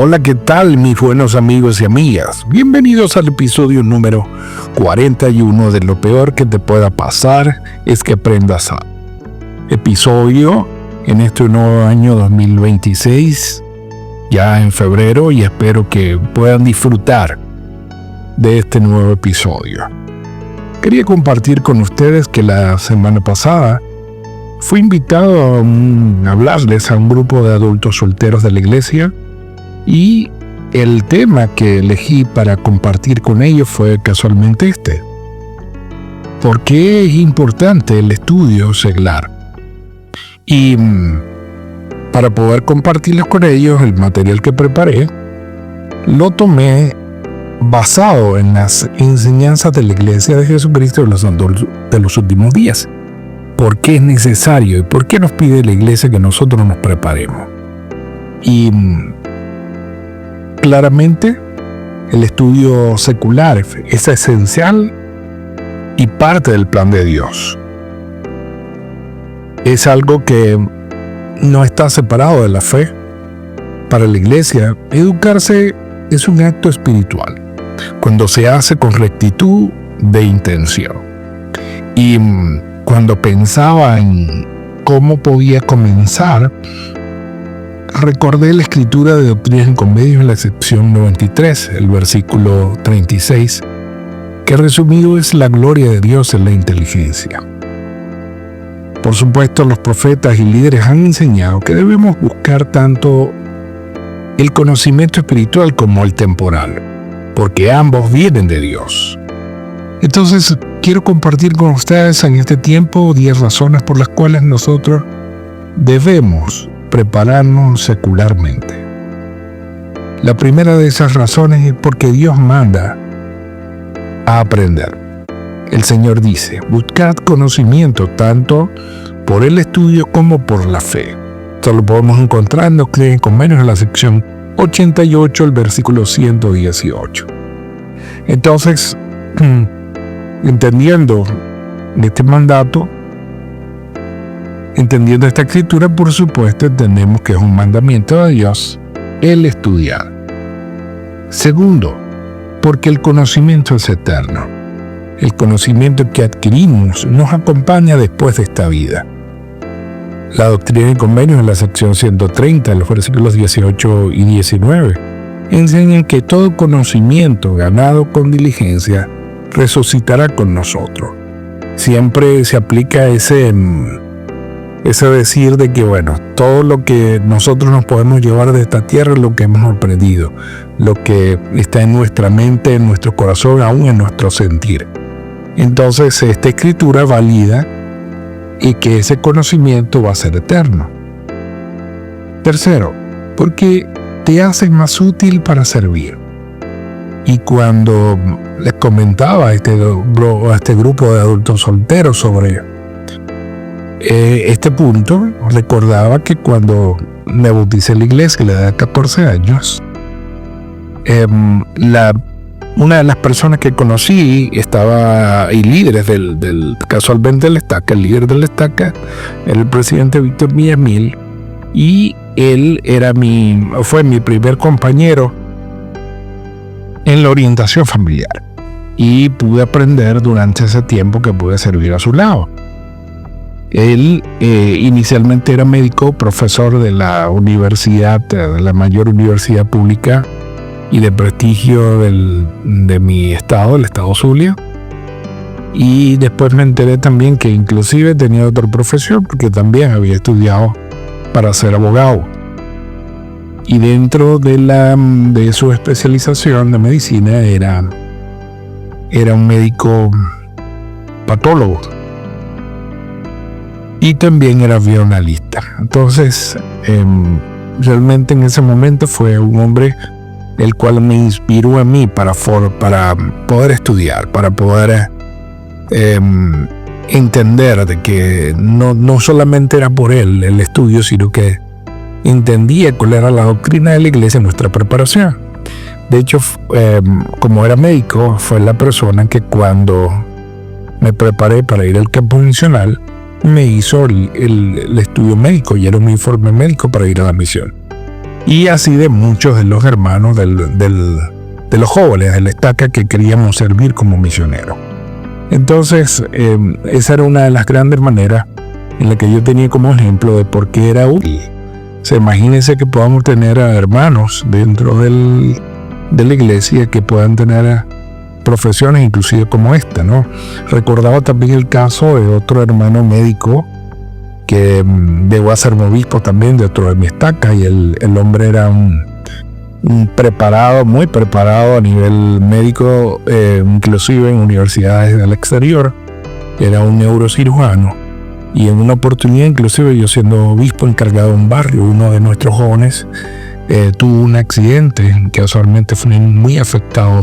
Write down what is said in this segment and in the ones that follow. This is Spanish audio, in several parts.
Hola, ¿qué tal mis buenos amigos y amigas? Bienvenidos al episodio número 41 de Lo peor que te pueda pasar es que aprendas a. Episodio en este nuevo año 2026, ya en febrero, y espero que puedan disfrutar de este nuevo episodio. Quería compartir con ustedes que la semana pasada fui invitado a hablarles a un grupo de adultos solteros de la iglesia, y el tema que elegí para compartir con ellos fue casualmente este: ¿por qué es importante el estudio seglar? Y para poder compartirles con ellos el material que preparé, lo tomé basado en las enseñanzas de la Iglesia de Jesucristo de los últimos días. ¿Por qué es necesario y por qué nos pide la Iglesia que nosotros nos preparemos? Y claramente el estudio secular es esencial y parte del plan de Dios. Es algo que no está separado de la fe. Para la Iglesia, educarse es un acto espiritual cuando se hace con rectitud de intención. Y cuando pensaba en cómo podía comenzar, recordé la escritura de Doctrinas y Convenios en la sección 93, el versículo 36, que resumido es la gloria de Dios en la inteligencia. Por supuesto, los profetas y líderes han enseñado que debemos buscar tanto el conocimiento espiritual como el temporal, porque ambos vienen de Dios. Entonces, quiero compartir con ustedes en este tiempo 10 razones por las cuales nosotros debemos prepararnos secularmente. La primera de esas razones es porque Dios manda a aprender. El Señor dice: buscad conocimiento tanto por el estudio como por la fe. Esto lo podemos encontrar en Doctrinas y Convenios en la sección 88, el versículo 118. Entonces, entendiendo este mandato, entendiendo esta escritura, por supuesto, entendemos que es un mandamiento de Dios el estudiar. Segundo, porque el conocimiento es eterno. El conocimiento que adquirimos nos acompaña después de esta vida. La Doctrina y Convenios en la sección 130, los versículos 18 y 19, enseñan que todo conocimiento ganado con diligencia resucitará con nosotros. Siempre se aplica ese decir de que, todo lo que nosotros nos podemos llevar de esta tierra es lo que hemos aprendido, lo que está en nuestra mente, en nuestro corazón, aún en nuestro sentir. Entonces, esta escritura valida y que ese conocimiento va a ser eterno. Tercero, porque te hace más útil para servir. Y cuando les comentaba a este grupo de adultos solteros sobre este punto, recordaba que cuando me bauticé en la iglesia a la edad de 14 años, una de las personas que conocí y líderes casualmente del Estaca, el líder del Estaca era el presidente Víctor Villamil, y él fue mi primer compañero en la orientación familiar, y pude aprender durante ese tiempo que pude servir a su lado. Él inicialmente era médico, profesor de la universidad, de la mayor universidad pública y de prestigio de mi estado, el estado Zulia. Y después me enteré también que inclusive tenía otra profesión, porque también había estudiado para ser abogado. Y dentro de su especialización de medicina era un médico patólogo. Y también era bioanalista. Entonces, realmente en ese momento fue un hombre el cual me inspiró a mí para poder estudiar, para poder entender de que no solamente era por él el estudio, sino que entendía cuál era la doctrina de la iglesia en nuestra preparación. De hecho, como era médico, fue la persona que cuando me preparé para ir al campo misional, me hizo el estudio médico y era un informe médico para ir a la misión. y así de muchos de los hermanos de los jóvenes de la estaca que queríamos servir como misioneros. Entonces, esa era una de las grandes maneras en la que yo tenía como ejemplo de por qué era útil. Imagínense que podamos tener a hermanos dentro de la iglesia que puedan tener profesiones inclusive como esta, ¿no? Recordaba también el caso de otro hermano médico que llegó a ser obispo también dentro de mi estaca, y el hombre era un preparado, muy preparado a nivel médico, inclusive en universidades del exterior. Era un neurocirujano, y en una oportunidad, inclusive yo siendo obispo encargado de un barrio, uno de nuestros jóvenes tuvo un accidente que casualmente fue muy afectado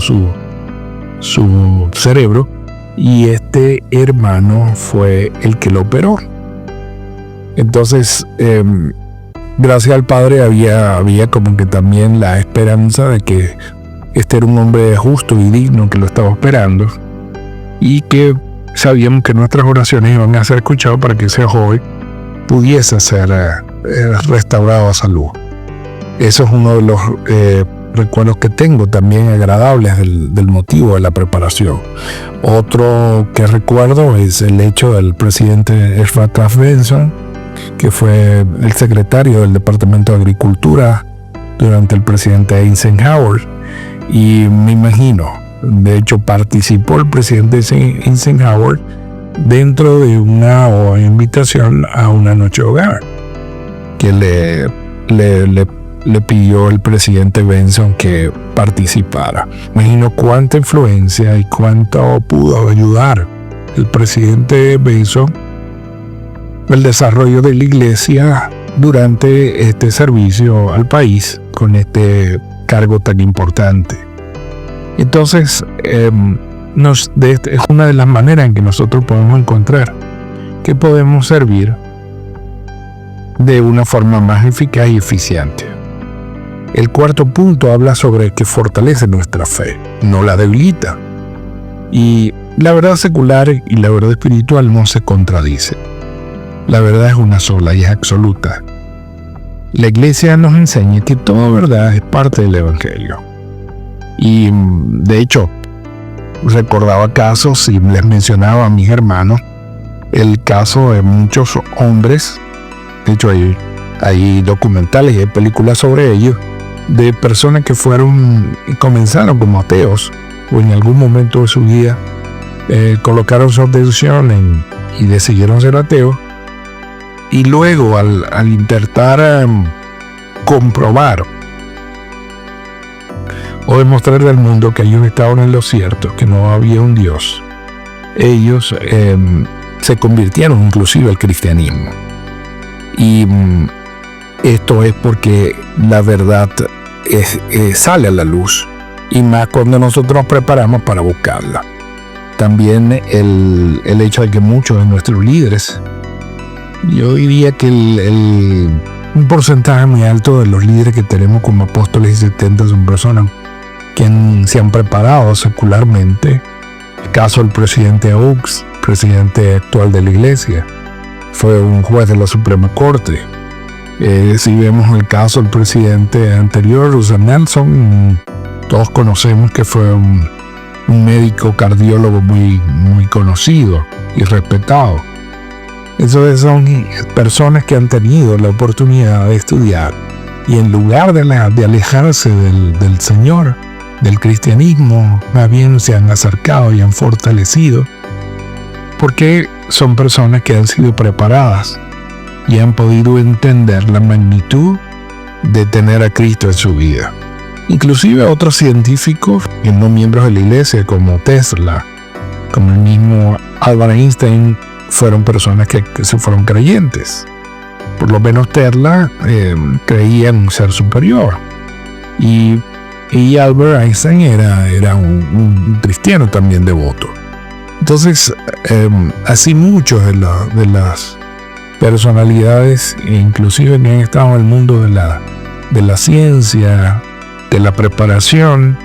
su cerebro, y este hermano fue el que lo operó. Entonces, gracias al Padre había como que también la esperanza de que este era un hombre justo y digno que lo estaba esperando, y que sabíamos que nuestras oraciones iban a ser escuchadas para que ese joven pudiese ser restaurado a salud. Eso es uno de los recuerdos que tengo también agradables del motivo de la preparación. Otro que recuerdo es el hecho del presidente Ezra Taft Benson, que fue el secretario del Departamento de Agricultura durante el presidente Eisenhower, y me imagino, de hecho participó el presidente Eisenhower dentro de una invitación a una noche de hogar que le pidió el presidente Benson que participara. Imagino cuánta influencia y cuánto pudo ayudar el presidente Benson el desarrollo de la iglesia durante este servicio al país con este cargo tan importante. Entonces, es una de las maneras en que nosotros podemos encontrar que podemos servir de una forma más eficaz y eficiente. El cuarto punto habla sobre que fortalece nuestra fe, no la debilita. Y la verdad secular y la verdad espiritual no se contradicen. La verdad es una sola y es absoluta. La iglesia nos enseña que toda verdad es parte del evangelio. Y de hecho, recordaba casos y les mencionaba a mis hermanos el caso de muchos hombres. De hecho, hay documentales y hay películas sobre ellos, de personas que comenzaron como ateos, o en algún momento de su vida colocaron su atención y decidieron ser ateos, y luego al intentar comprobar o demostrarle al mundo que ellos estaban en lo cierto, que no había un Dios, ellos se convirtieron inclusive al cristianismo. Y esto es porque la verdad sale a la luz, y más cuando nosotros nos preparamos para buscarla. También el hecho de que muchos de nuestros líderes, yo diría que un porcentaje muy alto de los líderes que tenemos como apóstoles y 70 son personas que se han preparado secularmente. El caso del presidente Oaks, presidente actual de la iglesia, fue un juez de la Suprema Corte. Si vemos el caso del presidente anterior, Russell Nelson, todos conocemos que fue un médico cardiólogo muy, muy conocido y respetado. Entonces son personas que han tenido la oportunidad de estudiar, y en lugar de alejarse del Señor, del cristianismo, más bien se han acercado y han fortalecido, porque son personas que han sido preparadas y han podido entender la magnitud de tener a Cristo en su vida. Inclusive otros científicos que no miembros de la iglesia, como Tesla, como el mismo Albert Einstein, fueron personas que se fueron creyentes. Por lo menos Tesla creía en un ser superior, y Albert Einstein era un cristiano también devoto. Entonces, así muchos de las personalidades, inclusive que han estado en el mundo de la ciencia, de la preparación,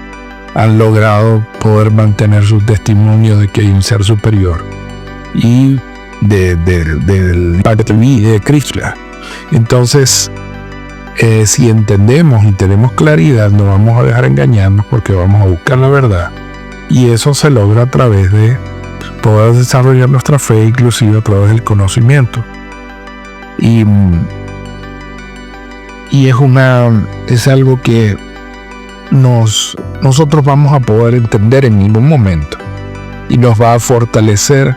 han logrado poder mantener su testimonio de que hay un ser superior y del impacto de Cristo. Entonces, Si entendemos y tenemos claridad, no vamos a dejar engañarnos porque vamos a buscar la verdad. Y eso se logra a través de poder desarrollar nuestra fe, inclusive a través del conocimiento. Y es algo que nosotros vamos a poder entender en ningún momento. Y nos va a fortalecer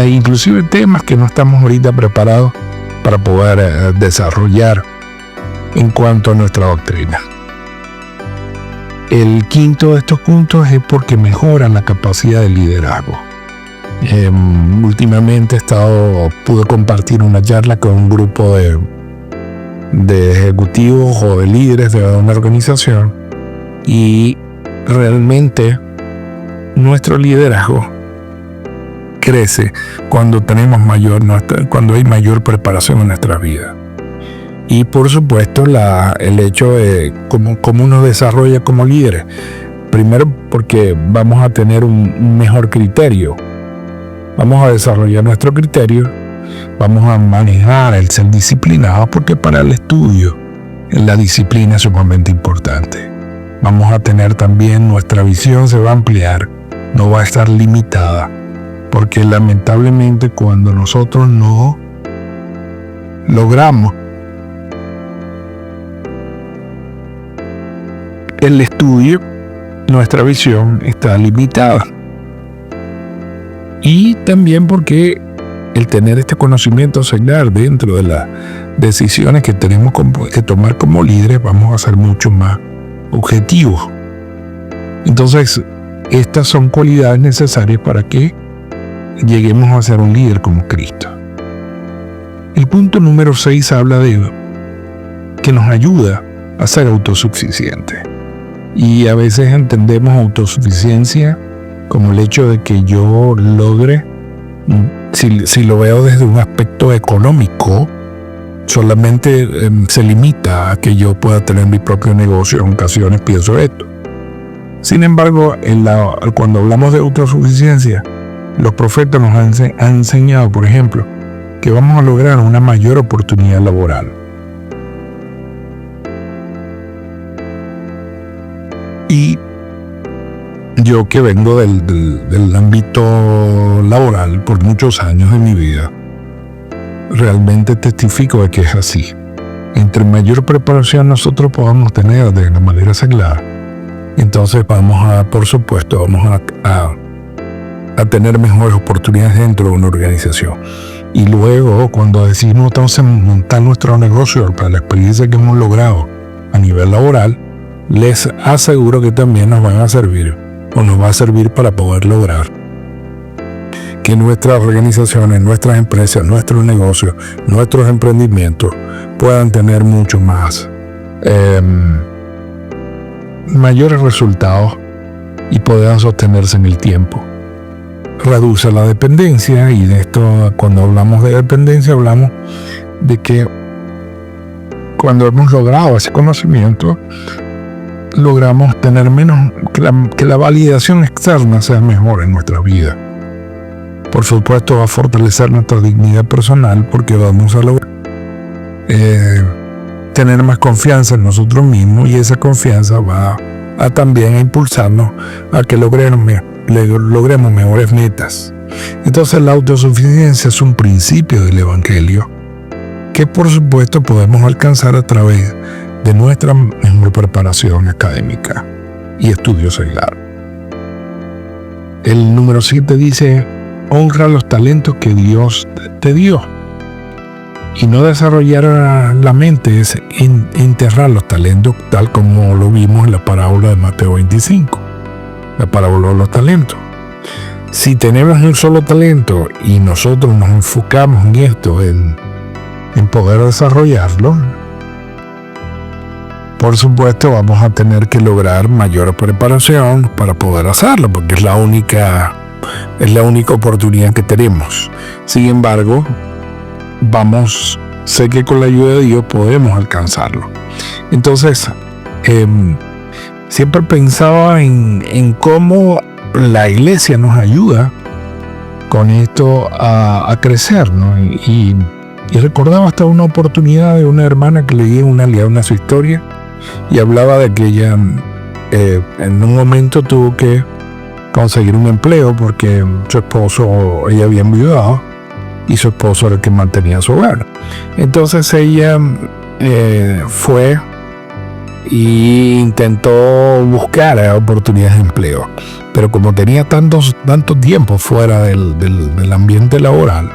inclusive temas que no estamos ahorita preparados para poder desarrollar en cuanto a nuestra doctrina. El quinto de estos puntos es porque mejora la capacidad de liderazgo. Últimamente pude compartir una charla con un grupo de ejecutivos o de líderes de una organización, y realmente nuestro liderazgo crece cuando hay mayor preparación en nuestra vida. Y por supuesto el hecho de cómo uno desarrolla como líder. Primero, porque vamos a tener un mejor criterio. Vamos a desarrollar nuestro criterio. Vamos a manejar el ser disciplinados, porque para el estudio la disciplina es sumamente importante. Vamos a tener también, nuestra visión se va a ampliar, no va a estar limitada, porque lamentablemente cuando nosotros no logramos el estudio, nuestra visión está limitada. Y también porque el tener este conocimiento seglar dentro de las decisiones que tenemos que tomar como líderes, vamos a ser mucho más objetivos. Entonces, estas son cualidades necesarias para que lleguemos a ser un líder como Cristo. El punto número 6 habla de que nos ayuda a ser autosuficientes. Y a veces entendemos autosuficiencia como el hecho de que yo logre, si lo veo desde un aspecto económico, solamente se limita a que yo pueda tener mi propio negocio. En ocasiones pienso esto. Sin embargo, cuando hablamos de autosuficiencia, los profetas nos han enseñado, por ejemplo, que vamos a lograr una mayor oportunidad laboral. Y yo, que vengo del ámbito laboral por muchos años de mi vida, realmente testifico de que es así. Entre mayor preparación nosotros podamos tener de la manera seglar, entonces por supuesto, vamos a tener mejores oportunidades dentro de una organización. Y luego, cuando decidimos entonces montar nuestro negocio, para la experiencia que hemos logrado a nivel laboral, les aseguro que también nos va a servir para poder lograr que nuestras organizaciones, nuestras empresas, nuestros negocios, nuestros emprendimientos puedan tener mucho más mayores resultados y puedan sostenerse en el tiempo. Reduce la dependencia, y de esto, cuando hablamos de dependencia, hablamos de que cuando hemos logrado ese conocimiento, logramos tener menos, que la validación externa sea mejor en nuestra vida. Por supuesto, va a fortalecer nuestra dignidad personal, porque vamos a lograr tener más confianza en nosotros mismos, y esa confianza va a también impulsarnos a que logremos mejores metas. Entonces, la autosuficiencia es un principio del Evangelio que, por supuesto, podemos alcanzar a través de nuestra mejor preparación académica y estudio seglar. El número 7 dice: honra los talentos que Dios te dio. Y no desarrollar la mente es enterrar los talentos, tal como lo vimos en la parábola de Mateo 25, la parábola de los talentos. Si tenemos un solo talento y nosotros nos enfocamos en esto, en poder desarrollarlo, por supuesto vamos a tener que lograr mayor preparación para poder hacerlo, porque es la única oportunidad que tenemos. Sin embargo, sé que con la ayuda de Dios podemos alcanzarlo. Entonces, siempre pensaba en cómo la iglesia nos ayuda con esto a crecer, ¿no? Y Y recordaba hasta una oportunidad de una hermana que leía una su historia y hablaba de que ella en un momento tuvo que conseguir un empleo porque su esposo, ella había enviudado y su esposo era el que mantenía su hogar. Entonces ella fue e intentó buscar oportunidades de empleo, pero como tenía tanto tiempo fuera del ambiente laboral,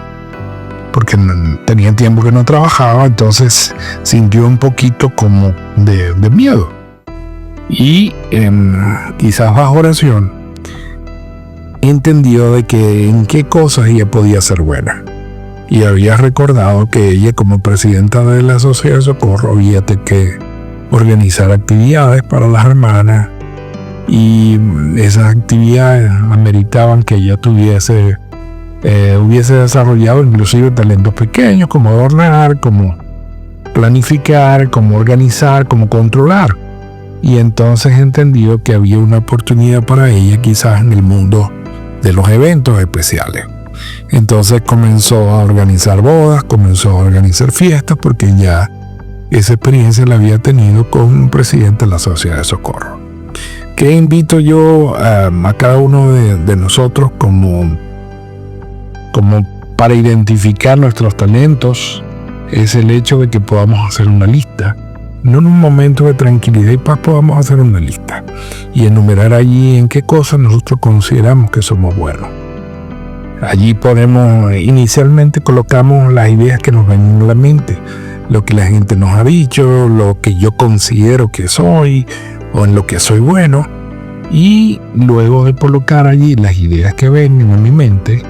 porque tenía tiempo que no trabajaba, entonces sintió un poquito como de miedo. Y quizás bajo oración entendió de que en qué cosas ella podía ser buena. Y había recordado que ella, como presidenta de la Sociedad de Socorro, había que organizar actividades para las hermanas, y esas actividades ameritaban que ella hubiese desarrollado inclusive talentos pequeños como adornar, como planificar, como organizar, como controlar. Y entonces entendió que había una oportunidad para ella quizás en el mundo de los eventos especiales. Entonces comenzó a organizar bodas, comenzó a organizar fiestas, porque ya esa experiencia la había tenido con un presidente de la Sociedad de Socorro. ¿Qué invito yo a cada uno de nosotros como para identificar nuestros talentos? Es el hecho de que podamos hacer una lista. No en un momento de tranquilidad y paz podamos hacer una lista y enumerar allí en qué cosas nosotros consideramos que somos buenos. Allí inicialmente colocamos las ideas que nos ven en la mente, lo que la gente nos ha dicho, lo que yo considero que soy o en lo que soy bueno, y luego de colocar allí las ideas que ven en mi mente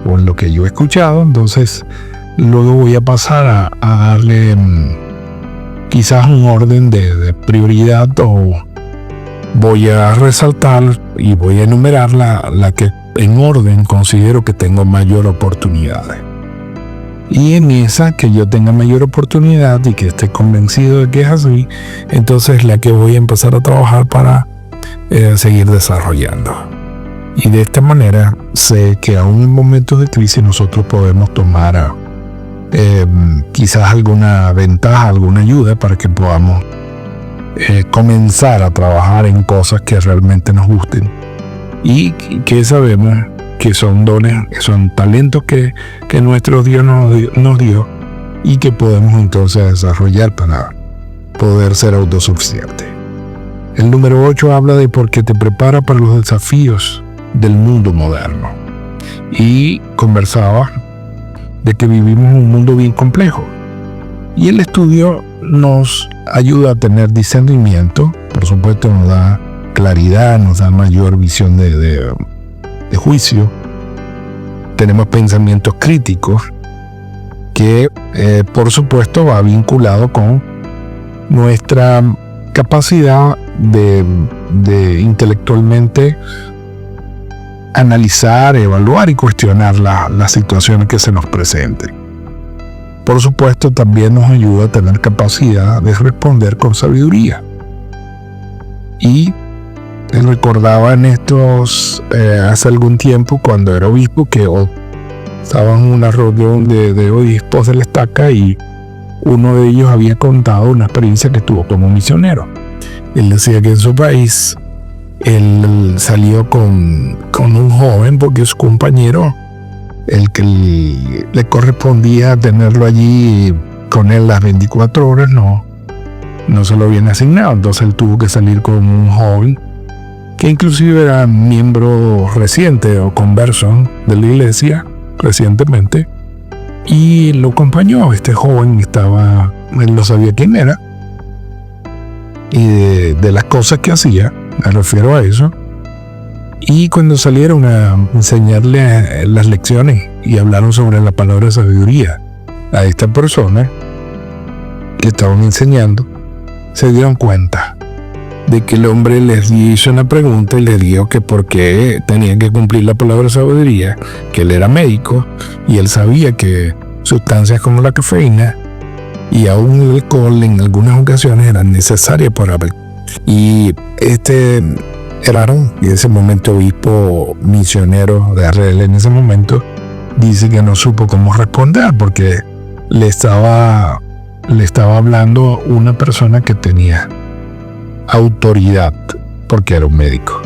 o en lo que yo he escuchado, entonces luego voy a pasar a darle quizás un orden de prioridad, o voy a resaltar y voy a enumerar la que en orden considero que tengo mayor oportunidades. Y en esa que yo tenga mayor oportunidad y que esté convencido de que es así, entonces la que voy a empezar a trabajar para seguir desarrollando. Y de esta manera sé que aún en momentos de crisis nosotros podemos tomar quizás alguna ventaja, alguna ayuda para que podamos comenzar a trabajar en cosas que realmente nos gusten y que sabemos que son dones, que son talentos que nuestro Dios nos dio y que podemos entonces desarrollar para poder ser autosuficientes. El número 8 habla de porque te prepara para los desafíos del mundo moderno, y conversaba de que vivimos en un mundo bien complejo, y el estudio nos ayuda a tener discernimiento. Por supuesto nos da claridad, nos da mayor visión de juicio. Tenemos pensamientos críticos que por supuesto va vinculado con nuestra capacidad de intelectualmente analizar, evaluar y cuestionar las situaciones que se nos presenten. Por supuesto, también nos ayuda a tener capacidad de responder con sabiduría. Y recordaba en hace algún tiempo, cuando era obispo, que estaba en una reunión de obispos de la Estaca, y uno de ellos había contado una experiencia que tuvo como misionero. Él decía que en su país él salió con un joven porque su compañero, el que le correspondía tenerlo allí con él las 24 horas, no se lo habían asignado. Entonces él tuvo que salir con un joven que inclusive era miembro reciente o converso de la iglesia recientemente, y lo acompañó. Este joven él no sabía quién era, y de las cosas que hacía, me refiero a eso. Y cuando salieron a enseñarle las lecciones y hablaron sobre la palabra de sabiduría a esta persona que estaban enseñando, se dieron cuenta de que el hombre les hizo una pregunta y les dijo que por qué tenían que cumplir la palabra de sabiduría, que él era médico y él sabía que sustancias como la cafeína y aún el alcohol en algunas ocasiones eran necesarias para ver. Y era en ese momento obispo misionero de Arrel, en ese momento dice que no supo cómo responder, porque le estaba hablando una persona que tenía autoridad porque era un médico.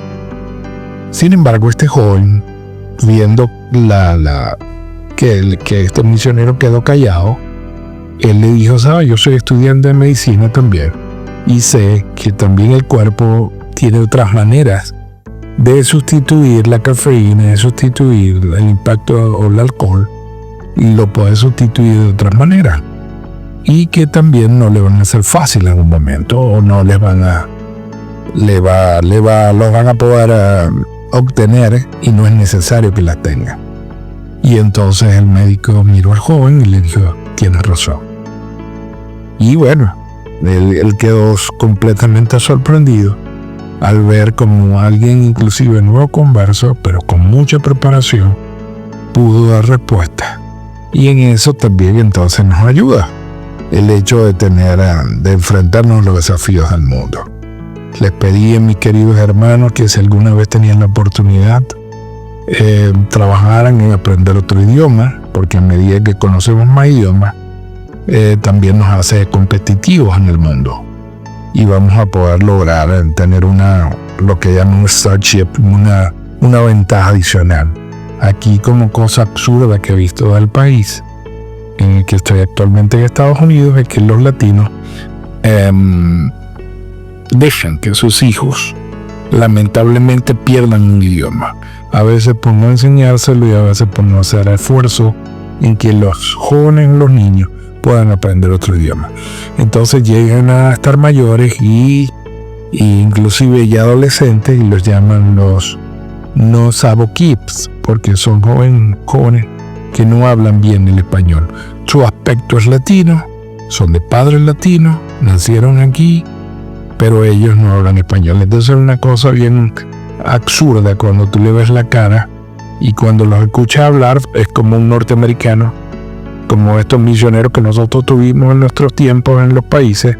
Sin embargo, este joven, viendo que este misionero quedó callado, él le dijo: ¿sabes? Yo soy estudiante de medicina también y sé que también el cuerpo tiene otras maneras de sustituir la cafeína, de sustituir el impacto o el alcohol, y lo puede sustituir de otras maneras, y que también no le van a ser fácil en un momento, o no les van a los van a poder obtener, y no es necesario que las tengan. Y entonces el médico miró al joven y le dijo: tienes razón. Y bueno, él quedó completamente sorprendido al ver como alguien, inclusive nuevo converso, pero con mucha preparación, pudo dar respuesta. Y en eso también entonces nos ayuda el hecho de enfrentarnos a los desafíos del mundo. Les pedí a mis queridos hermanos que si alguna vez tenían la oportunidad, trabajaran en aprender otro idioma, porque a medida que conocemos más idiomas, también nos hace competitivos en el mundo. Y vamos a poder lograr tener lo que llaman un stewardship, una ventaja adicional. Aquí, como cosa absurda que he visto del país en el que estoy actualmente en Estados Unidos, es que los latinos dejan que sus hijos lamentablemente pierdan un idioma. A veces por no enseñárselo y a veces por no hacer esfuerzo en que los jóvenes, los niños, puedan aprender otro idioma. Entonces llegan a estar mayores y inclusive ya adolescentes, y los llaman los no sabo kids, porque son jóvenes que no hablan bien el español. Su aspecto es latino, son de padres latinos, nacieron aquí, pero ellos no hablan español. Entonces es una cosa bien absurda cuando tú le ves la cara, y cuando los escuchas hablar es como un norteamericano, como estos misioneros que nosotros tuvimos en nuestros tiempos en los países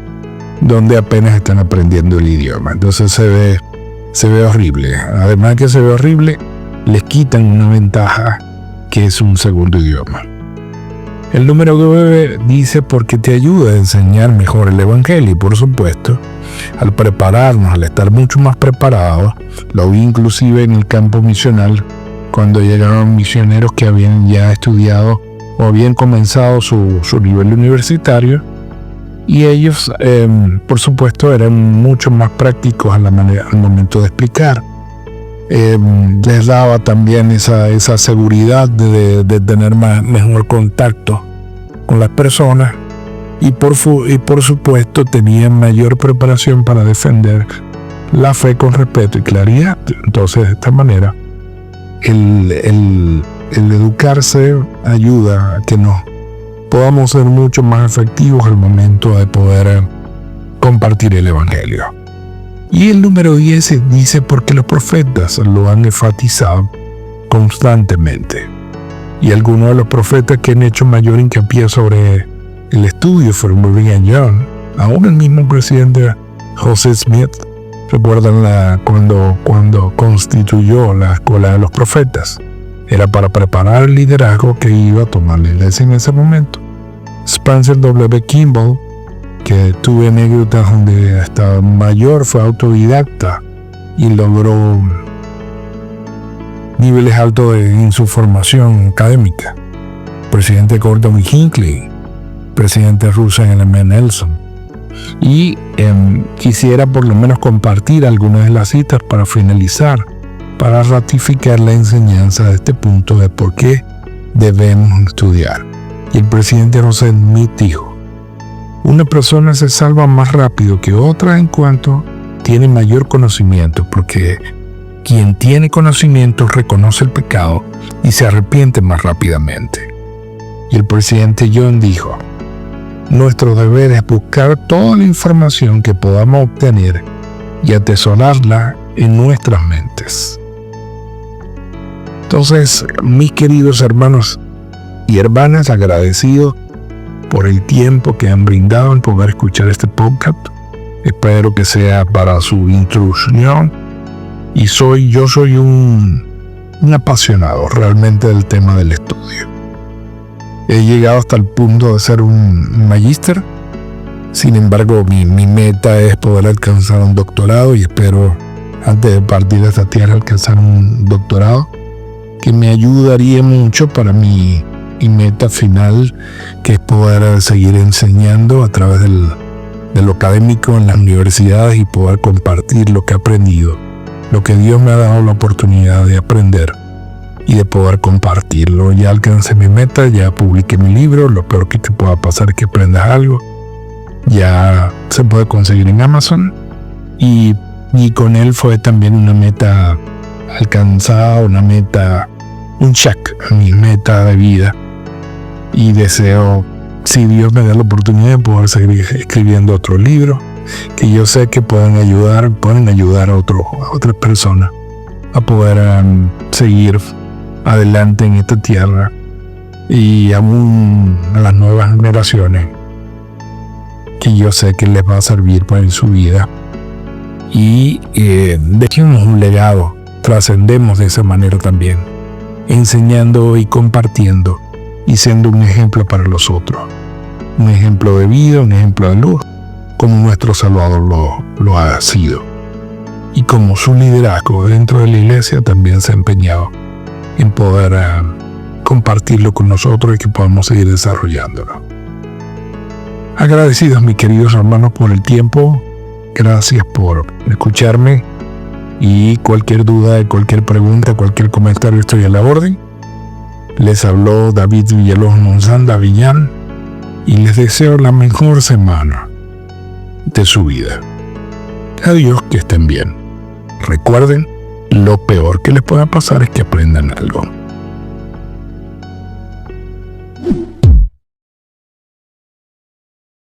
donde apenas están aprendiendo el idioma. Entonces se ve horrible. Además de que se ve horrible, les quitan una ventaja que es un segundo idioma. El número 9 dice: porque te ayuda a enseñar mejor el evangelio. Y por supuesto, al prepararnos, al estar mucho más preparados, lo vi inclusive en el campo misional, cuando llegaron misioneros que habían ya estudiado o habían comenzado su nivel universitario, y ellos, por supuesto, eran mucho más prácticos al momento de explicar. Les daba también esa seguridad de tener mejor contacto con las personas, y por supuesto tenían mayor preparación para defender la fe con respeto y claridad. Entonces, de esta manera, el educarse ayuda a que nos podamos ser mucho más efectivos al momento de poder compartir el evangelio. Y el número 10 dice: porque los profetas lo han enfatizado constantemente. Y algunos de los profetas que han hecho mayor hincapié sobre el estudio fueron Brigham Young, aún el mismo presidente José Smith. ¿Recuerdan cuando constituyó la escuela de los profetas? Era para preparar el liderazgo que iba a tomar la iglesia en ese momento. Spencer W. Kimball, que tuve anécdotas donde hasta mayor fue autodidacta y logró niveles altos en su formación académica. Presidente Gordon Hinckley, presidente Russell M. Nelson. Y quisiera por lo menos compartir algunas de las citas para finalizar, para ratificar la enseñanza de este punto de por qué debemos estudiar. Y el presidente José Smith dijo: una persona se salva más rápido que otra en cuanto tiene mayor conocimiento, porque quien tiene conocimiento reconoce el pecado y se arrepiente más rápidamente. Y el presidente John dijo: nuestro deber es buscar toda la información que podamos obtener y atesorarla en nuestras mentes. Entonces, mis queridos hermanos y hermanas, agradecidos por el tiempo que han brindado en poder escuchar este podcast. Espero que sea para su instrucción. Y yo soy un apasionado realmente del tema del estudio. He llegado hasta el punto de ser un magíster. Sin embargo, mi meta es poder alcanzar un doctorado y espero, antes de partir de esta tierra, alcanzar un doctorado que me ayudaría mucho para mi meta final, que es poder seguir enseñando a través de lo académico en las universidades y poder compartir lo que he aprendido, lo que Dios me ha dado la oportunidad de aprender y de poder compartirlo. Ya alcancé mi meta, ya publiqué mi libro. Lo peor que te pueda pasar es que aprendas algo. Ya se puede conseguir en Amazon y con él fue también una meta alcanzada, un check a mi meta de vida, y deseo, si Dios me da la oportunidad, de poder seguir escribiendo otro libro que yo sé que pueden ayudar a otras personas a poder seguir adelante en esta tierra, y aún a las nuevas generaciones, que yo sé que les va a servir para en su vida, y dejemos un legado, trascendemos de esa manera también, enseñando y compartiendo y siendo un ejemplo para los otros, un ejemplo de vida, un ejemplo de luz, como nuestro Salvador lo ha sido, y como su liderazgo dentro de la iglesia también se ha empeñado en poder compartirlo con nosotros y que podamos seguir desarrollándolo. Agradecidos, mis queridos hermanos, por el tiempo. Gracias por escucharme, y cualquier duda, cualquier pregunta, cualquier comentario, estoy a la orden. Les habló David Villalobos Monzanda Villán, y les deseo la mejor semana de su vida. Adiós, que estén bien. Recuerden, lo peor que les pueda pasar es que aprendan algo.